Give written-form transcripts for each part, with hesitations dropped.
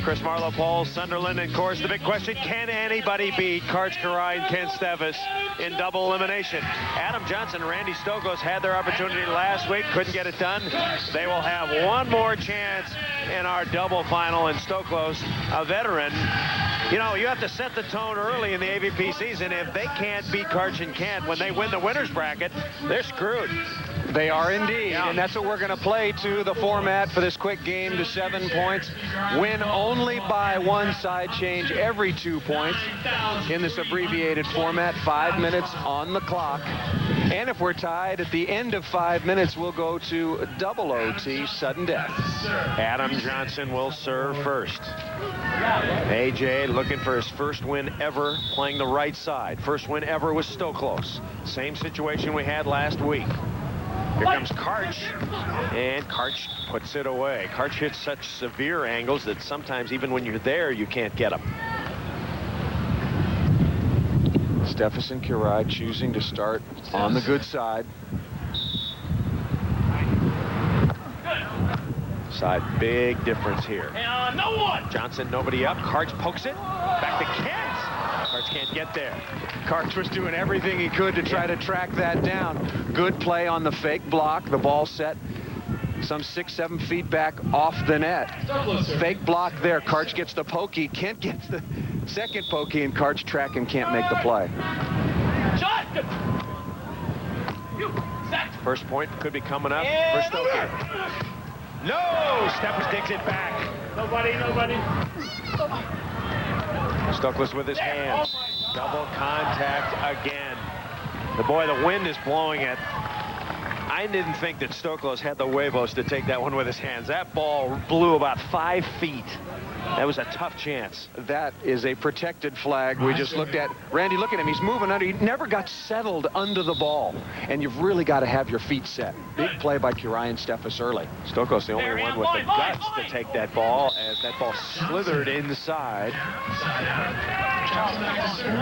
Chris Marlowe, Paul Sunderland, and of course the big question, can anybody beat Karch Kiraly and Ken Steffes in double elimination? Adam Johnson and Randy Stoklos had their opportunity last week, couldn't get it done. They will have one more chance in our double final, and Stoklos, a veteran. You know, you have to set the tone early in the AVP season. If they can't beat Karch and Kent when they win the winner's bracket, they're screwed. They are indeed, and that's what we're going to play to the format for this quick game to 7 points. Win only by one side change every 2 points in this abbreviated format. 5 minutes on the clock. And if we're tied at the end of 5 minutes, we'll go to double OT, sudden death. Adam Johnson will serve first. AJ looking for his first win ever playing the right side. First win ever was Stoklos. Same situation we had last week. Here comes Karch, and Karch puts it away. Karch hits such severe angles that sometimes even when you're there, you can't get them. Steffes and Kiraly choosing to start on the good side. Side, big difference here. No one. Johnson, nobody up. Karch pokes it. Back to Kent. Karch can't get there. Karch was doing everything he could to try to track that down. Good play on the fake block. The ball set some 6-7 feet back off the net. Fake block there. Karch gets the pokey. Kent gets the second pokey, and Karch track and can't make the play. First point could be coming up for Stoklos. No! Steffes takes it back. Nobody. Stoklos with his hands. Double contact again. The wind is blowing it. I didn't think that Stoklos had the huevos to take that one with his hands. That ball blew about 5 feet. That was a tough chance. That is a protected flag we just looked at. Randy, look at him. He's moving under. He never got settled under the ball. And you've really got to have your feet set. Big play by Kiraly and Steffes early. Stoklos the only one with the guts to take that ball as that ball slithered inside.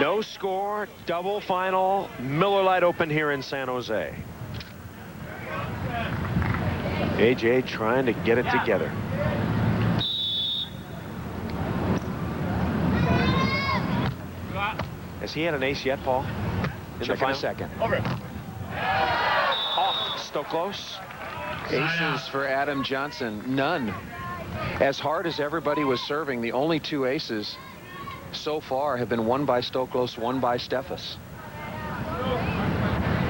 No score, double final. Miller Lite Open here in San Jose. AJ trying to get it together. Has he had an ace yet, Paul? Check in a second. Over. Off Stoklos. Aces for Adam Johnson. None. As hard as everybody was serving, the only 2 aces so far have been one by Stoklos, one by Steffes.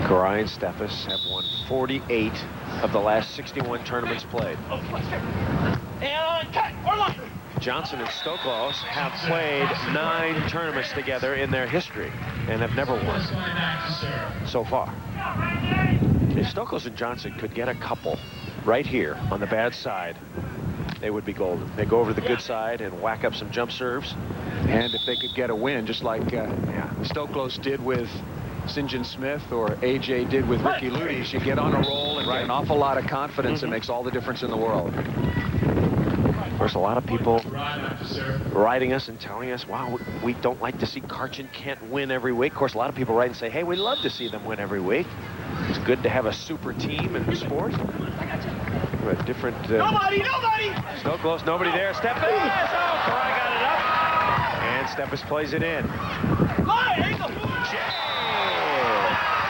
Kiraly and Steffes have won 48 of the last 61 tournaments played. Johnson and Stoklos have played 9 tournaments together in their history and have never won so far. If Stoklos and Johnson could get a couple right here on the bad side, they would be golden. They go over to the good side and whack up some jump serves. And if they could get a win, just like Stoklos did with St. John Smith or AJ did with Ricky Ludes, you get on a roll and get an awful lot of confidence. It makes all the difference in the world. Of course, a lot of people writing us and telling us, wow, we don't like to see Karch and Kent win every week. Of course, a lot of people write and say, hey, we love to see them win every week. It's good to have a super team in the sport. We're a different... Nobody! Stoklos, nobody there. Steffes! Oh, Kiraly got it up. And Steffes plays it in.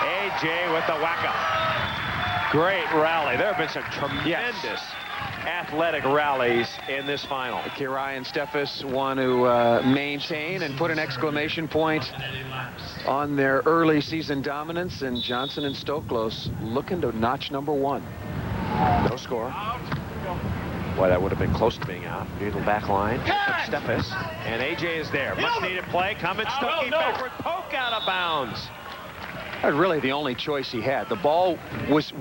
AJ with the whack-up. Great rally. There have been some tremendous athletic rallies in this final. Kiraly and Steffes want to maintain and put an exclamation point on their early season dominance, and Johnson and Stoklos looking to notch #1. No score. Boy, that would have been close to being out. Needle back line. Steffes. And AJ is there. Much needed play. Coming. Stokey backward poke out of bounds. That's really the only choice he had. The ball was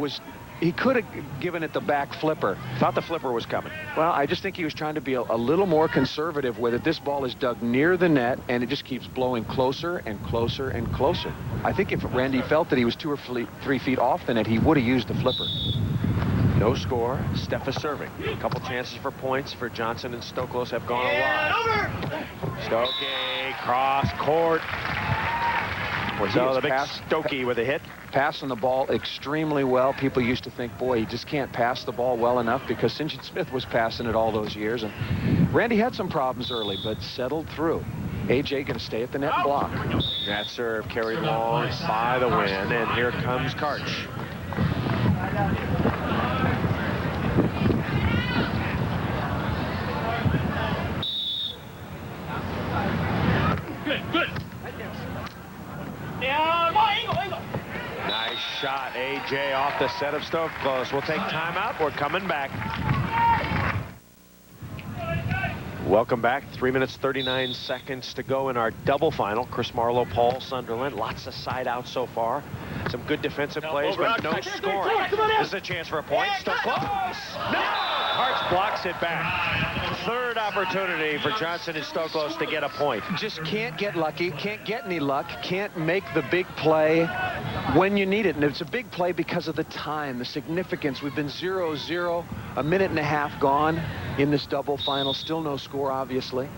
he could have given it the back flipper. Thought the flipper was coming. Well, I just think he was trying to be a little more conservative with it. This ball is dug near the net, and it just keeps blowing closer and closer and closer. I think if Randy felt that he was 2 or 3 feet off the net, he would have used the flipper. No score. Steffes serving. A couple chances for points for Johnson and Stoklos have gone a lot. Stokey cross court. So the big Stokey with a hit. Passing the ball extremely well. People used to think, boy, he just can't pass the ball well enough because St. John Smith was passing it all those years. And Randy had some problems early, but settled through. AJ going to stay at the net and block. That serve carried long by the win, and here comes Karch. Good. Nice shot, AJ, off the set of Stoklos. We'll take timeout. We're coming back. Welcome back. 3 minutes, 39 seconds to go in our double final. Chris Marlowe, Paul Sunderland. Lots of side outs so far. Some good defensive plays, but no scoring. This is a chance for a point. Stoklos. No! Karch blocks it back. Third opportunity for Johnson and Stoklos to get a point. Just can't get lucky. Can't get any luck. Can't make the big play when you need it. And it's a big play because of the time, the significance. We've been 0-0, a minute and a half gone in this double final. Still no score, obviously.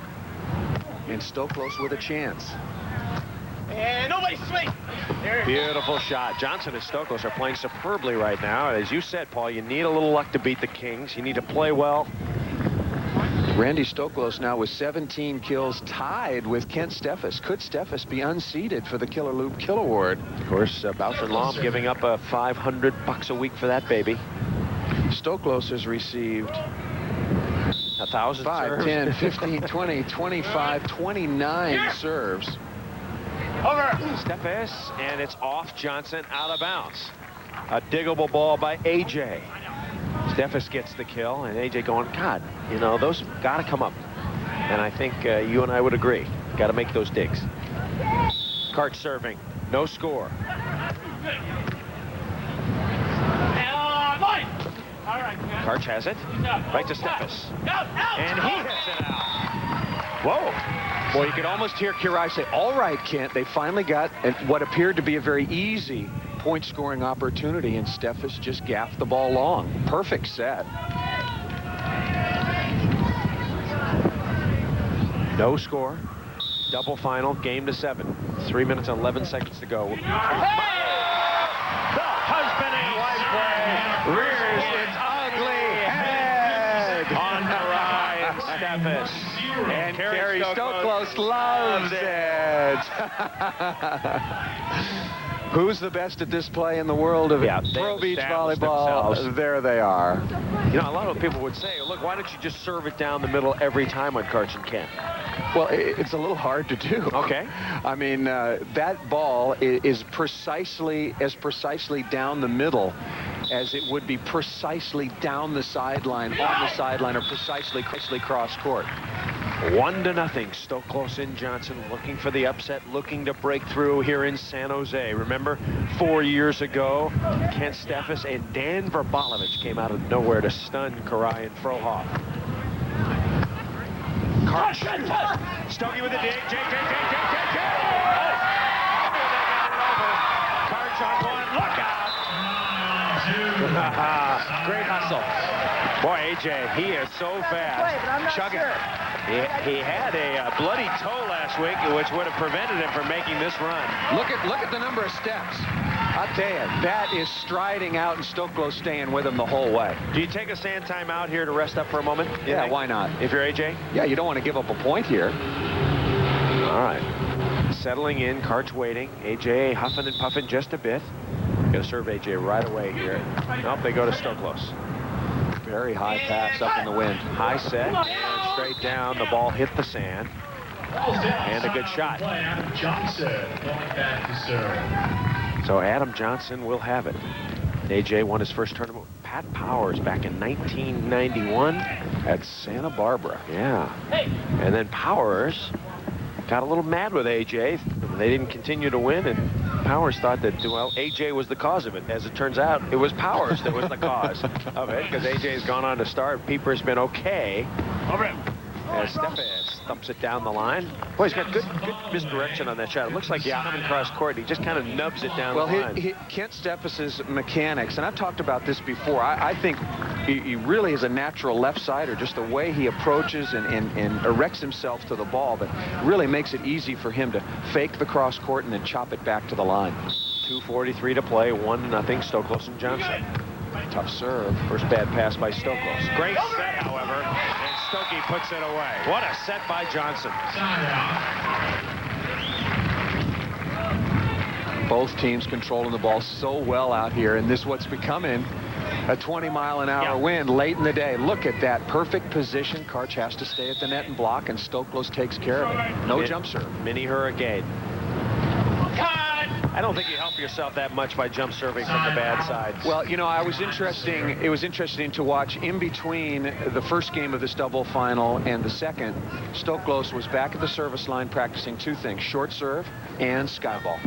And Stoklos with a chance. And nobody swing. Beautiful shot. Johnson and Stoklos are playing superbly right now. As you said, Paul, you need a little luck to beat the Kings. You need to play well. Randy Stoklos now with 17 kills, tied with Kent Steffes. Could Steffes be unseated for the Killer Loop Kill Award? Of course, Boucher Lom giving up $500 a week for that baby. Stoklos has received 1,000 5, serves. 10, 15, 20, 25, 29 serves. Over. Steffes, and it's off Johnson, out of bounds. A diggable ball by AJ. Steffes gets the kill, and AJ going, God, you know, those got to come up. And I think you and I would agree. Got to make those digs. Karch serving. No score. Karch has it. Right to Steffes. And he hits it out. Whoa. Boy, you could almost hear Kirai say, all right, Kent, they finally got what appeared to be a very easy point-scoring opportunity, and Steffes just gaffed the ball long. Perfect set. No score. Double final, game to 7. 3 minutes, 11 seconds to go. The husband and wife play rears its ugly head on Ryan Steffes. And Kerry Stoklos loves it. Who's the best at this play in the world of pro beach volleyball? Themselves. There they are. You know, a lot of people would say, look, why don't you just serve it down the middle every time on Karch and Kent? Well, it's a little hard to do. Okay. I mean, that ball is precisely down the middle as it would be precisely down the sideline, on the sideline, or precisely cross court. 1-0. Stoklos and Johnson looking for the upset, looking to break through here in San Jose. Remember, 4 years ago, Kent Steffes and Dan Verbalovich came out of nowhere to stun Karai and Frohoff. Karch. Stokey with the dig. Jake. Oh! Karch on one. Look out. Great hustle. Boy, AJ, he is so fast. Chugging. He had a bloody toe last week, which would have prevented him from making this run. Look at the number of steps. I'll tell you, that is striding out, and Stoklos staying with him the whole way. Do you take a sand time out here to rest up for a moment? Yeah, why not? If you're AJ? Yeah, you don't want to give up a point here. All right. Settling in, Karch waiting. AJ huffing and puffing just a bit. Going to serve AJ right away here. Nope, they go to Stoklos. Very high pass up in the wind. High set, and straight down. The ball hit the sand. And a good shot. Adam Johnson going back to serve. So Adam Johnson will have it. AJ won his first tournament with Pat Powers back in 1991 at Santa Barbara. Yeah. And then Powers got a little mad with AJ. They didn't continue to win, and Powers thought that, well, AJ was the cause of it. As it turns out, it was Powers that was the cause of it, because AJ's gone on to start. Pieper's been okay. Over it. As Steffes thumps it down the line. Boy, he's got good misdirection on that shot. It looks like he's coming cross court. He just kind of nubs it down the line. Kent Steffes' mechanics, and I've talked about this before, I think he really is a natural left sider, just the way he approaches and erects himself to the ball, but really makes it easy for him to fake the cross court and then chop it back to the line. 2:43 to play, 1-0, Stoklos and Johnson. Tough serve. First bad pass by Stoklos. Great set, however. And Stokey puts it away. What a set by Johnson. Both teams controlling the ball so well out here, and this what's becoming a 20-mile-an-hour wind late in the day. Look at that perfect position. Karch has to stay at the net and block, and Stoklos takes care of it. No jump serve. Mini hurricane. I don't think you help yourself that much by jump serving from the bad side. Well, you know, it was interesting to watch in between the first game of this double final and the second. Stoklos was back at the service line practicing two things: short serve and skyball.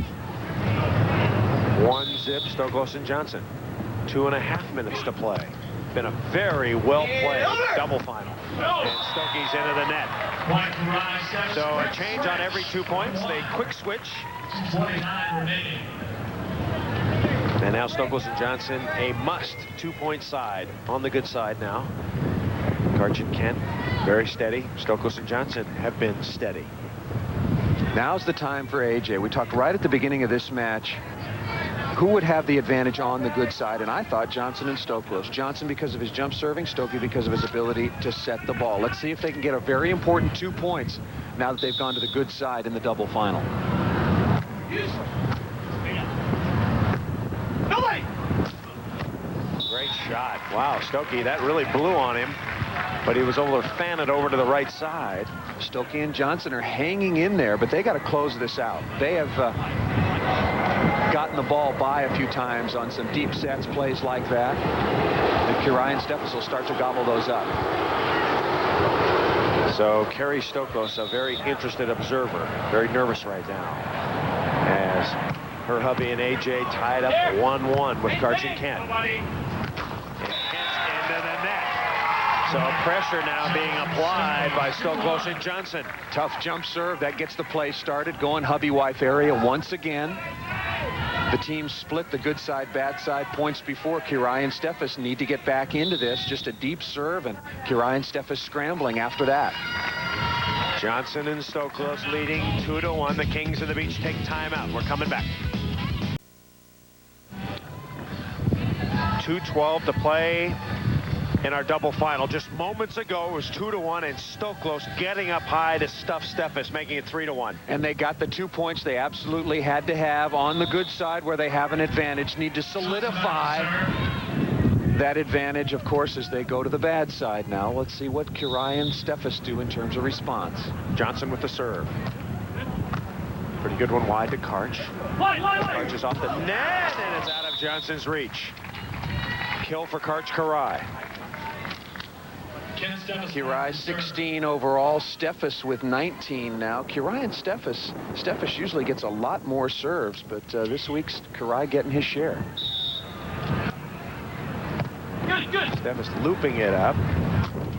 1-zip, Stoklos and Johnson. 2.5 minutes to play. Been a very well-played double final. And Stokey's into the net. So a change on every 2 points. They quick switch. 29 remaining. And now Stoklos and Johnson, a must 2-point side on the good side now. Karch and Kent, very steady. Stoklos and Johnson have been steady. Now's the time for AJ. We talked right at the beginning of this match who would have the advantage on the good side, and I thought Johnson and Stoklos. Johnson because of his jump serving, Stokey because of his ability to set the ball. Let's see if they can get a very important 2 points now that they've gone to the good side in the double final. Great shot. Wow, Stokey, that really blew on him, but he was able to fan it over to the right side. Stokey and Johnson are hanging in there, but they got to close this out. They have gotten the ball by a few times on some deep sets, plays like that. And Kirai and Steffes will start to gobble those up. So Kerry Stoklos, a very interested observer, very nervous right now, as her hubby and AJ tied up 1-1 with Karch and Kent. And Kent into the net. So pressure now being applied by Stoklos and Johnson. Tough jump serve. That gets the play started. Going hubby-wife area once again. The team split the good side, bad side points before. Kirai and Steffes need to get back into this. Just a deep serve, and Kirai and Steffes scrambling after that. Johnson and Stoklos leading 2-1. The Kings of the Beach take timeout. We're coming back. 2:12 to play in our double final. Just moments ago it was 2-1, and Stoklos getting up high to stuff Steffes, making it 3-1. And they got the 2 points they absolutely had to have on the good side where they have an advantage. Need to solidify that advantage, of course, as they go to the bad side now. Let's see what Kirai and Steffes do in terms of response. Johnson with the serve. Pretty good one wide to Karch. Karch is off the net, and it's out of Johnson's reach. Kill for Karch Kirai. Kirai 16 overall. Steffes with 19 now. Kirai and Steffes usually gets a lot more serves, but this week's Kirai getting his share. Steffes looping it up.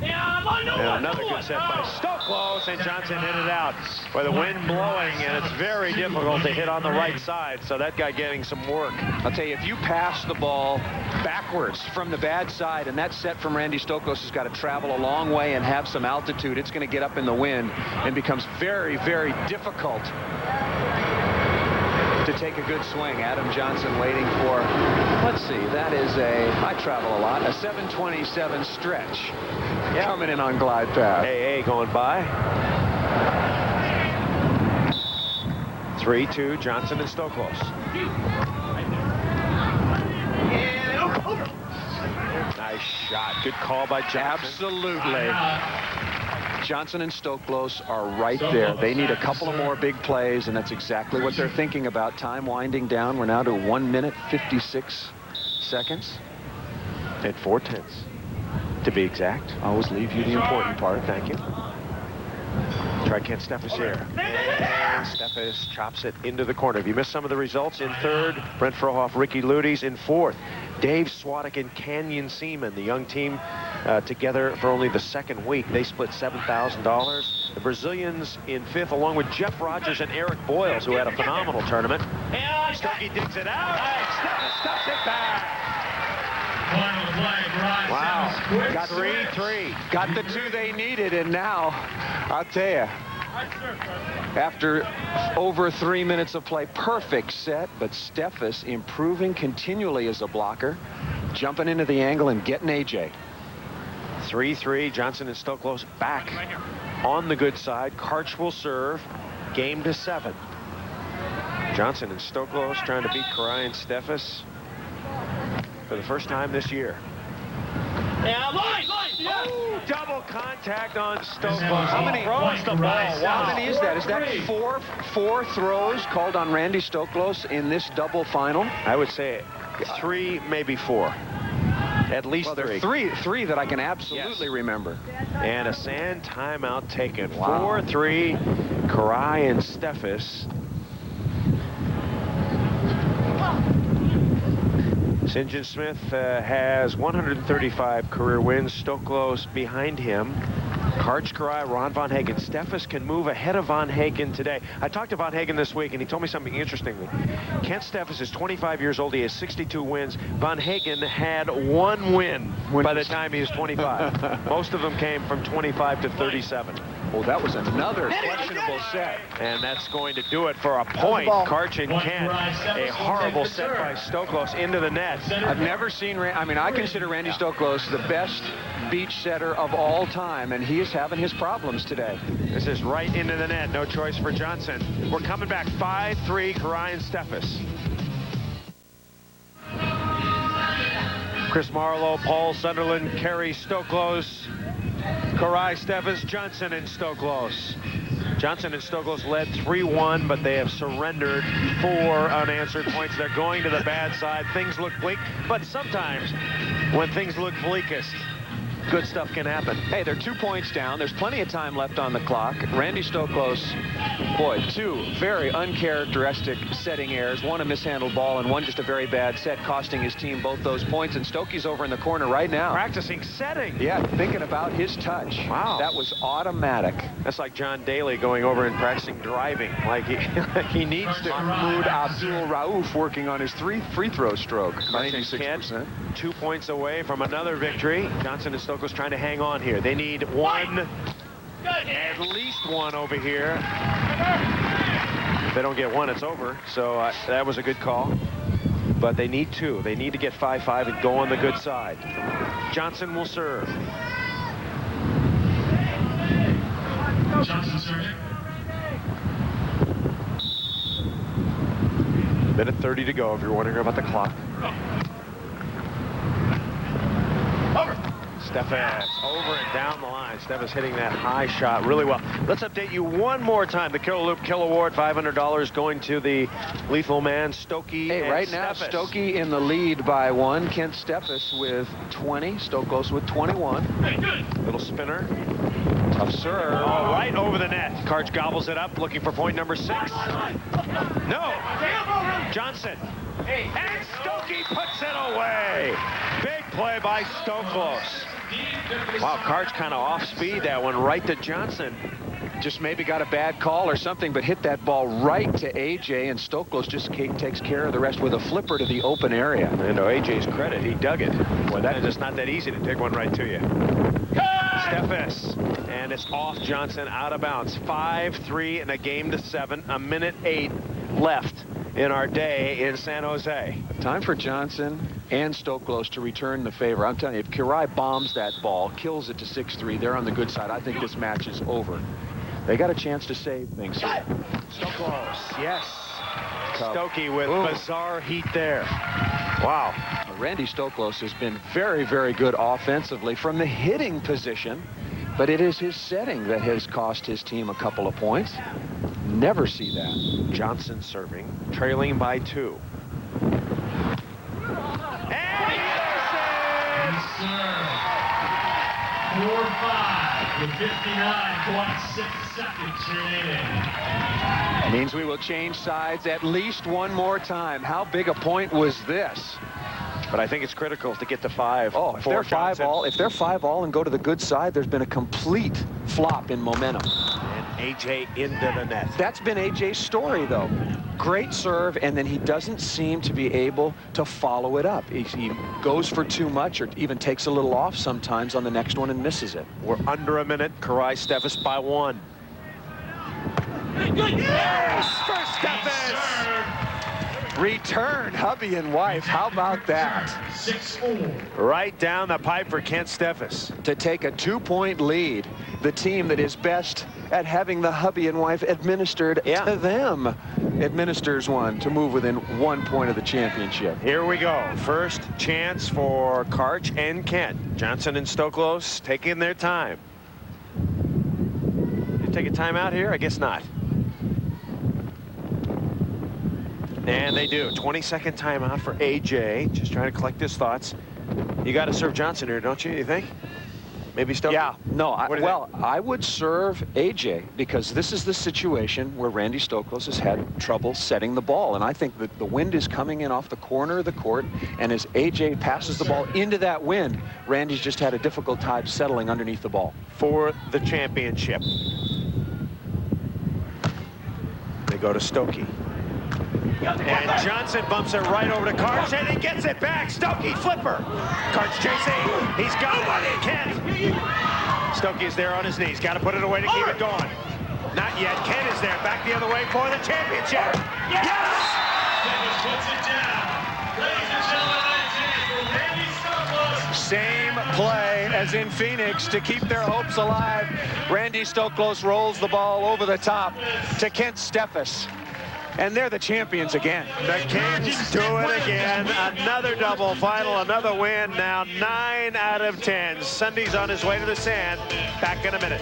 And another good set by Stoklos, and Johnson hit it out with the wind blowing, and it's very difficult to hit on the right side, so that guy getting some work. I'll tell you, if you pass the ball backwards from the bad side, and that set from Randy Stoklos has got to travel a long way and have some altitude, it's going to get up in the wind and becomes very, very difficult to take a good swing. Adam Johnson waiting for, let's see, that is I travel a lot, a 727 stretch coming in on glide path. AA going by. 3-2, Johnson and Stoklos. Nice shot. Good call by Johnson. Absolutely. Johnson and Stoklos are right there. They need a couple of more big plays, and that's exactly what they're thinking about. Time winding down. We're now to 1 minute 56 seconds and 4/10 to be exact. Always leave you the important part. Thank you. Try Kent Steffes here. And Steffes chops it into the corner. If you missed some of the results, in third, Brent Frohoff, Ricky Ludes. In fourth, Dave Swadek and Canyon Seaman, the young team together for only the second week. They split $7,000. The Brazilians in fifth, along with Jeff Rogers and Eric Boyles, who had a phenomenal tournament. Stokey digs it out. Steffes stuffs it back. Wow. Got 3-3. Got the 2 they needed, and now, I'll tell you, after over 3 minutes of play, perfect set, but Steffes improving continually as a blocker, jumping into the angle and getting AJ. 3-3. Johnson and Stoklos back on the good side. Karch will serve. Game to 7. Johnson and Stoklos trying to beat Karai and Steffes for the first time this year. Yeah, line. Yeah. Oh, double contact on Stoklos. How many throws the ball? How Wow. many is that? Is that four throws called on Randy Stoklos in this double final? I would say 3, maybe 4. At least Well, there are three that I can absolutely remember. And a sand timeout taken. Wow. 4-3. Karai and Steffes. St. John Smith has 135 career wins. Stoklos behind him. Karch, Karai, Ron Von Hagen. Steffes can move ahead of Von Hagen today. I talked to Von Hagen this week, and he told me something interestingly. Kent Steffes is 25 years old. He has 62 wins. Von Hagen had 1 win by the time he was 25. Most of them came from 25 to 37. Oh, that was another questionable set. And that's going to do it for a point. Karch and Kent. A horrible set by Stoklos into the net. I've never seen, I consider Randy Stoklos the best beach setter of all time, and he is having his problems today. This is right into the net. No choice for Johnson. We're coming back 5-3, Karai and Steffes. Chris Marlowe, Paul Sunderland, Kerry Stoklos, Karai, Steffes, Johnson and Stoklos. Johnson and Stoklos led 3-1, but they have surrendered 4 unanswered points. They're going to the bad side. Things look bleak, but sometimes when things look bleakest, good stuff can happen. Hey, they're 2 points down. There's plenty of time left on the clock. Randy Stoklos, boy, 2 very uncharacteristic setting errors. 1 a mishandled ball and 1 just a very bad set, costing his team both those points. And Stokey's over in the corner right now. Practicing setting. Yeah, thinking about his touch. Wow. That was automatic. That's like John Daly going over and practicing driving. Like he needs to. Mahmoud Abdul Rauf working on his free throw stroke. Kent, 2 points away from another victory. Johnson and Stoklos trying to hang on here. They need 1, at least 1 over here. If they don't get 1, it's over. So that was a good call. But they need 2. They need to get 5-5 and go on the good side. Johnson will serve. Johnson serving. Minute 30 to go if you're wondering about the clock. Steffes over and down the line. Steffes hitting that high shot really well. Let's update you one more time. The Kill Loop Kill Award, $500 going to the lethal man, Stokey. Hey, right now, Steffes. Stokey in the lead by 1. Kent Steffes with 20. Stoklos with 21. Little spinner. Tough serve. Oh, right over the net. Karch gobbles it up, looking for point number 6. No. Johnson. And Stokey puts it away. Big play by Stoklos. Wow, Karch kind of off speed that one right to Johnson. Just maybe got a bad call or something, but hit that ball right to AJ, and Stoklos just takes care of the rest with a flipper to the open area. And to AJ's credit, he dug it. Boy, that is just not that easy to take one right to you. Steffes, and it's off Johnson, out of bounds. 5-3 in a game to 7. A minute 8 left in our day in San Jose. Time for Johnson and Stoklos to return the favor. I'm telling you, if Karai bombs that ball, kills it to 6-3, they're on the good side. I think this match is over. They got a chance to save things here. Stoklos, yes. Stokey with bizarre heat there. Wow. Randy Stoklos has been very, very good offensively from the hitting position, but it is his setting that has cost his team a couple of points. Never see that. Johnson serving, trailing by 2. And he misses! 4-5 with 59.6 seconds remaining. Means we will change sides at least one more time. How big a point was this? But I think it's critical to get to 5. Oh, if they're 5-all and go to the good side, there's been a complete flop in momentum. And AJ into the net. That's been AJ's story, though. Great serve, and then he doesn't seem to be able to follow it up. He goes for too much or even takes a little off sometimes on the next one and misses it. We're under a minute. Karai Steffes by 1. Yes, for Steffes! Return hubby and wife. How about that? 6-4. Right down the pipe for Kent Steffes. To take a 2-point lead, the team that is best at having the hubby and wife administered to them administers one to move within 1 point of the championship. Here we go. First chance for Karch and Kent. Johnson and Stoklos taking their time. You take a timeout here? I guess not. And they do. 20-second timeout for AJ. Just trying to collect his thoughts. You got to serve Johnson here, don't you think? Maybe Stoklos? Yeah, no, Well, I would serve AJ because this is the situation where Randy Stoklos has had trouble setting the ball. And I think that the wind is coming in off the corner of the court. And as AJ passes the ball into that wind, Randy's just had a difficult time settling underneath the ball. for the championship. They go to Stokey. And Johnson bumps it right over to Karch, and he gets it back. Stokey flipper. Karch chasing. He's got it. Kent. Stokey's there on his knees. Got to put it away to keep it going. Not yet. Kent is there. Back the other way for the championship. Yes! Puts it down. Ladies and gentlemen, 19 for Randy Stoklos. Same play as in Phoenix to keep their hopes alive. Randy Stoklos rolls the ball over the top to Kent Steffes. And they're the champions again. The Kings do it again. Another double final, another win. Now 9 out of 10. Sunday's on his way to the sand. Back in a minute.